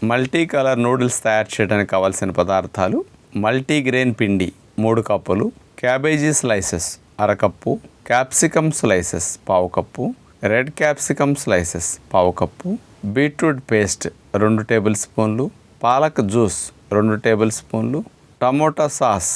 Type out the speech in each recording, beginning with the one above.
Multi colour noodles తయారు చేయడానికి కావాల్సిన పదార్థాలు: మల్టీగ్రెయిన్ పిండి 3 కప్పులు, cabbage slices 1/2 cup, capsicum slices 1/2 cup, red capsicum slices 1/2 cup, beetroot paste 2 table స్పూన్లు, పాలక్ జ్యూస్ 2 టేబుల్ స్పూన్లు, టమోటా సాస్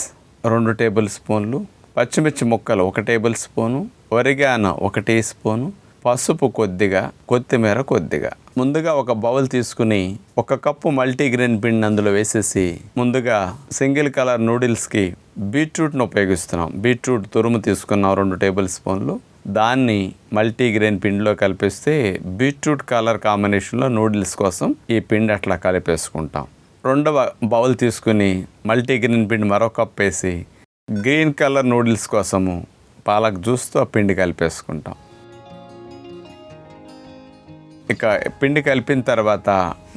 2 టేబుల్ స్పూన్లు, పచ్చిమిర్చి ముక్కలు 1 tablespoon, oregano 1 teaspoon, పసుపు కొద్దిగా, కొత్తిమీర కొద్దిగా. ముందుగా ఒక బౌల్ తీసుకుని 1 కప్పు మల్టీగ్రెయిన్ పిండిని అందులో వేసేసి, ముందుగా సింగిల్ కలర్ నూడిల్స్కి బీట్రూట్ను ఉపయోగిస్తున్నాం. బీట్రూట్ తురుము తీసుకున్నాం 2 టేబుల్ స్పూన్లు. దాన్ని మల్టీగ్రెయిన్ పిండిలో కలిపేస్తే బీట్రూట్ కలర్ కాంబినేషన్లో నూడిల్స్ కోసం ఈ పిండి అట్లా కలిపేసుకుంటాం. రెండవ బౌల్ తీసుకుని మల్టీగ్రెయిన్ పిండి మరొక కప్ వేసి గ్రీన్ కలర్ నూడిల్స్ కోసము పాలక్ జ్యూస్తో పిండి కలిపేసుకుంటాం. ఇక పిండి కలిపిన తర్వాత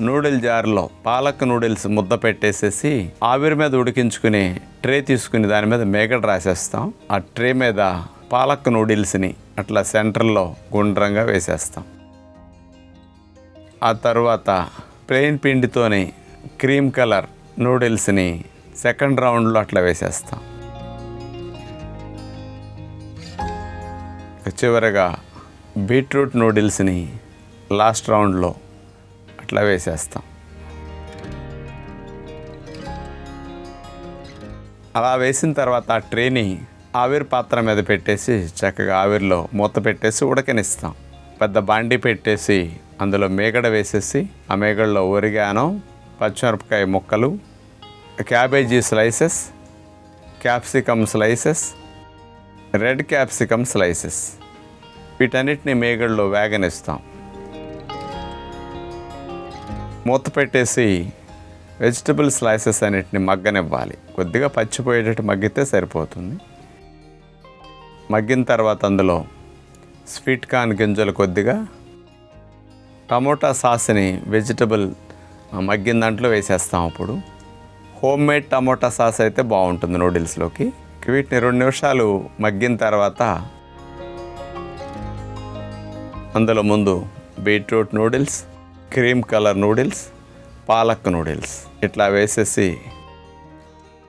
నూడిల్ జార్లో పాలక్ నూడిల్స్ ముద్ద పెట్టేసేసి ఆవిరి మీద ఉడికించుకుని ట్రే తీసుకుని దాని మీద మేగడ రాసేస్తాం. ఆ ట్రే మీద పాలక్ నూడిల్స్ని అట్లా సెంటర్లో గుండ్రంగా వేసేస్తాం. ఆ తర్వాత ప్లెయిన్ పిండితోని క్రీమ్ కలర్ నూడిల్స్ని సెకండ్ రౌండ్లో అట్లా వేసేస్తాం. చివరగా బీట్రూట్ నూడిల్స్ని లాస్ట్ రౌండ్లో అట్లా వేసేస్తాం. అలా వేసిన తర్వాత ఆ ట్రేని ఆవిరి పాత్ర మీద పెట్టేసి చక్కగా ఆవిరిలో మూత పెట్టేసి ఉడకనిస్తాం. పెద్ద బాండీ పెట్టేసి అందులో మేగడ వేసేసి ఆ మేగడలో ఒరిగానో, పచ్చిమిరపకాయ ముక్కలు, cabbage slices, capsicum slices, red capsicum slices వీటన్నిటిని మేగడలో వేగనిస్తాం. మూత పెట్టేసి వెజిటబుల్ స్లైసెస్ అన్నిటిని మగ్గనివ్వాలి. కొద్దిగా పచ్చిపోయేటట్టు మగ్గితే సరిపోతుంది. మగ్గిన తర్వాత అందులో స్వీట్ కార్న్ గింజలు కొద్దిగా, టమోటా సాస్ని వెజిటబుల్ మగ్గిన దాంట్లో వేసేస్తాం. అప్పుడు హోమ్ మేడ్ టమోటా సాస్ అయితే బాగుంటుంది నూడిల్స్లోకి. వీటిని 2 నిమిషాలు మగ్గిన తర్వాత అందులో ముందు beetroot noodles, cream colour noodles, palak noodles ఇట్లా వేసేసి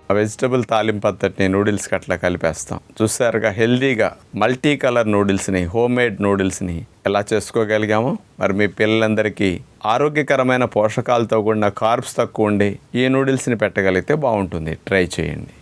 ఆ వెజిటబుల్ తాలింపత్తటిని నూడిల్స్కి అట్లా కలిపేస్తాం. చూసారుగా హెల్దీగా మల్టీ కలర్ నూడిల్స్ని, హోమ్ మేడ్ నూడిల్స్ని ఎలా చేసుకోగలిగామో. మరి మీ పిల్లలందరికీ ఆరోగ్యకరమైన పోషకాలతో కూడిన కార్బ్స్ తక్కువ ఉండి ఈ నూడిల్స్ని పెట్టగలిగితే బాగుంటుంది. ట్రై చేయండి.